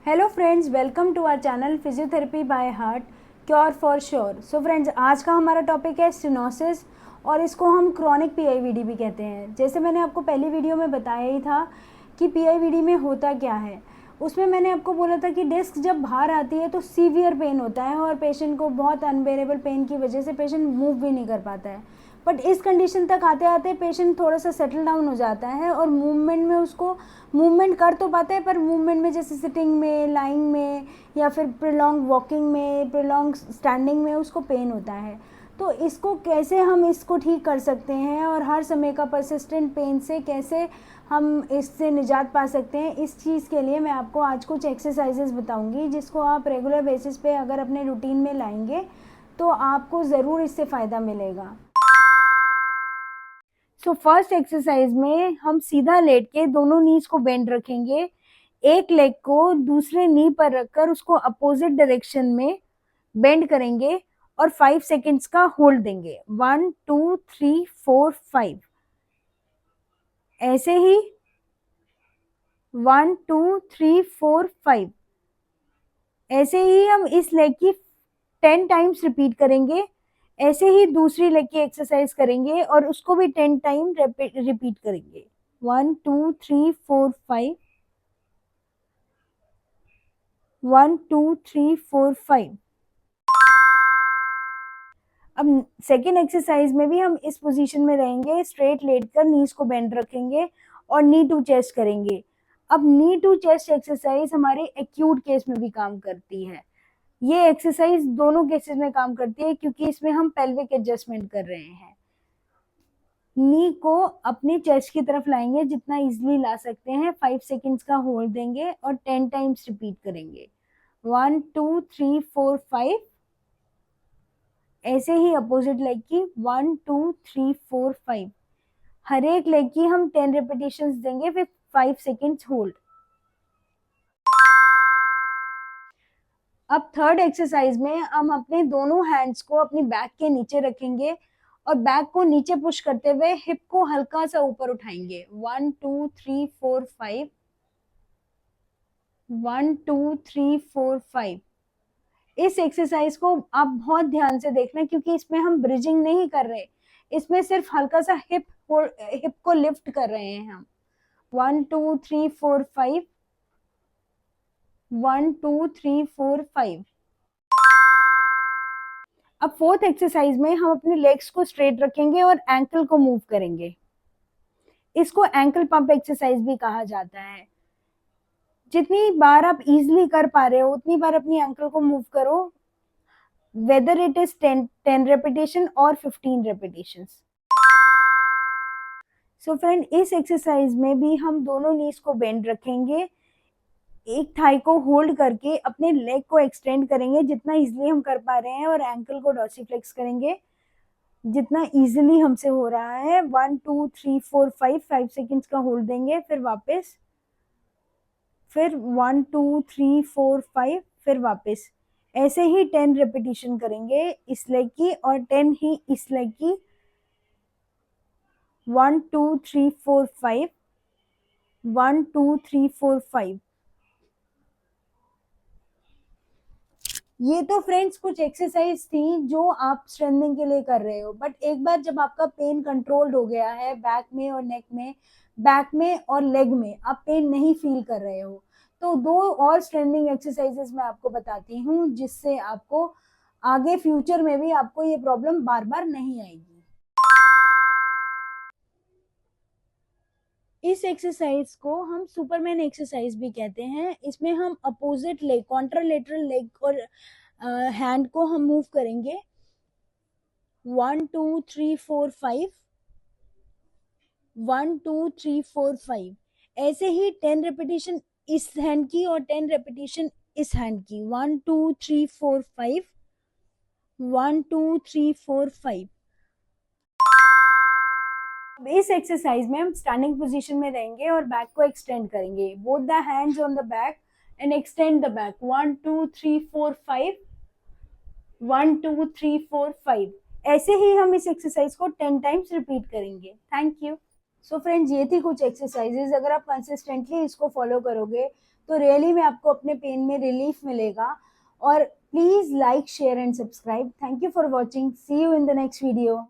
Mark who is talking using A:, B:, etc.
A: Hello friends, welcome to our channel physiotherapy by heart, cure for sure. So friends, आज का हमारा topic है stenosis और इसको हम क्रॉनिक पीआईवीडी भी कहते हैं। जैसे मैंने आपको पहली वीडियो में बताया ही था कि पीआईवीडी में होता क्या है। उसमें मैंने आपको बोला था कि डिस्क जब बाहर आती है तो सीवियर पेन होता है और पेशेंट को बहुत अनबेरेबल पेन की वजह से पेशेंट मूव भी नहीं कर पाता है। बट इस कंडीशन तक आते आते पेशेंट थोड़ा सा सेटल डाउन हो जाता है और मूवमेंट में उसको मूवमेंट कर तो पाता है, पर मूवमेंट में जैसे सिटिंग में, लाइंग में या फिर प्रोलॉन्ग वॉकिंग में, प्रोलॉन्ग स्टैंडिंग में उसको पेन होता है। तो इसको कैसे हम इसको ठीक कर सकते हैं और हर समय का परसिस्टेंट पेन से कैसे हम इससे निजात पा सकते हैं, इस चीज़ के लिए मैं आपको आज कुछ एक्सरसाइजेस बताऊंगी जिसको आप रेगुलर बेसिस पे अगर अपने रूटीन में लाएंगे तो आपको ज़रूर इससे फ़ायदा मिलेगा। सो फर्स्ट एक्सरसाइज में हम सीधा लेट के दोनों नीज को बेंड रखेंगे, एक लेग को दूसरे नी पर रखकर उसको अपोजिट डायरेक्शन में बेंड करेंगे और 5 सेकेंड्स का होल्ड देंगे। 1 2 3 4 5 ऐसे ही 1 2 3 4 5 ऐसे ही हम इस लेग की 10 टाइम्स रिपीट करेंगे। ऐसे ही दूसरी लेग की एक्सरसाइज करेंगे और उसको भी 10 टाइम रिपीट करेंगे। 1 2 3 4 5 1 2 3 4 5। अब सेकेंड एक्सरसाइज में भी हम इस पोजीशन में रहेंगे, स्ट्रेट लेट कर नीज को बेंड रखेंगे और नी टू चेस्ट करेंगे। अब नी टू चेस्ट एक्सरसाइज हमारे एक्यूट केस में भी काम करती है। ये एक्सरसाइज दोनों केसेस में काम करती है क्योंकि इसमें हम पेल्विक एडजस्टमेंट कर रहे हैं। नी को अपने चेस्ट की तरफ लाएंगे जितना इजीली ला सकते हैं, 5 सेकेंड्स का होल्ड देंगे और 10 टाइम्स रिपीट करेंगे। 1 2 3 4 5। ऐसे ही अपोजिट लेग की 1 2 3 4 5। हर एक लेग की हम 10 रेपिटेशंस देंगे फिर 5 सेकेंड्स होल्ड। अब थर्ड एक्सरसाइज में हम अपने दोनों हैंड्स को अपनी बैक के नीचे रखेंगे और बैक को नीचे पुश करते हुए हिप को हल्का सा ऊपर उठाएंगे। 1 2 3 4 5 1 2 3 4 5। इस एक्सरसाइज को आप बहुत ध्यान से देखना क्योंकि इसमें हम ब्रिजिंग नहीं कर रहे, इसमें सिर्फ हल्का सा हिप को लिफ्ट कर रहे हैं हम। 1 2 3 4 5 1 2 3 4 5। अब फोर्थ एक्सरसाइज में हम अपने लेग्स को स्ट्रेट रखेंगे और एंकल को मूव करेंगे। इसको एंकल पंप एक्सरसाइज भी कहा जाता है। जितनी बार आप इजीली कर पा रहे हो उतनी बार अपनी एंकल को मूव करो, वेदर इट इज 10 रेपिटेशन और 15 रेपिटेशंस। सो फ्रेंड, इस एक्सरसाइज में भी हम दोनों नीज को बेंड रखेंगे, एक थाई को होल्ड करके अपने लेग को एक्सटेंड करेंगे जितना इजीली हम कर पा रहे हैं और एंकल को डॉर्सीफ्लेक्स करेंगे जितना इजीली हमसे हो रहा है। 1 2 3 4 5 सेकेंड्स का होल्ड देंगे, फिर वापस, फिर 1 2 3 4 5, फिर वापस। ऐसे ही 10 रेपिटेशन करेंगे इस लेग की और 10 ही इस लेग की। 1 2 3 4 5 1 2 3 4 5। ये तो फ्रेंड्स कुछ एक्सरसाइज थी जो आप स्ट्रेंथनिंग के लिए कर रहे हो, बट एक बार जब आपका पेन कंट्रोल्ड हो गया है बैक में और नेक में, बैक में और लेग में आप पेन नहीं फील कर रहे हो, तो दो और स्ट्रेंथनिंग एक्सरसाइजेस मैं आपको बताती हूँ जिससे आपको आगे फ्यूचर में भी आपको ये प्रॉब्लम बार बार नहीं आएगी। इस एक्सरसाइज को हम सुपरमैन एक्सरसाइज भी कहते हैं। इसमें हम अपोजिट लेग, कॉन्ट्रालेटरल लेग और हैंड को हम मूव करेंगे। 1 2 3 4 5 1 2 3 4 5। ऐसे ही 10 रेपिटेशन इस हैंड की और 10 रेपिटेशन इस हैंड की। 1 2 3 4 5 1 2 3 4 5। इस एक्सरसाइज में हम स्टैंडिंग पोजीशन में रहेंगे और बैक को एक्सटेंड करेंगे। Both the hands on the back and extend the back. 1 2 3 4 5 1 2 3 4 5। ऐसे ही हम इस एक्सरसाइज को 10 टाइम्स रिपीट करेंगे। Thank you. सो फ्रेंड्स, ये थी कुछ एक्सरसाइजेज। अगर आप कंसिस्टेंटली इसको फॉलो करोगे तो रियली में आपको अपने पेन में रिलीफ मिलेगा। और please like share and subscribe. Thank you for watching, see you in the next video.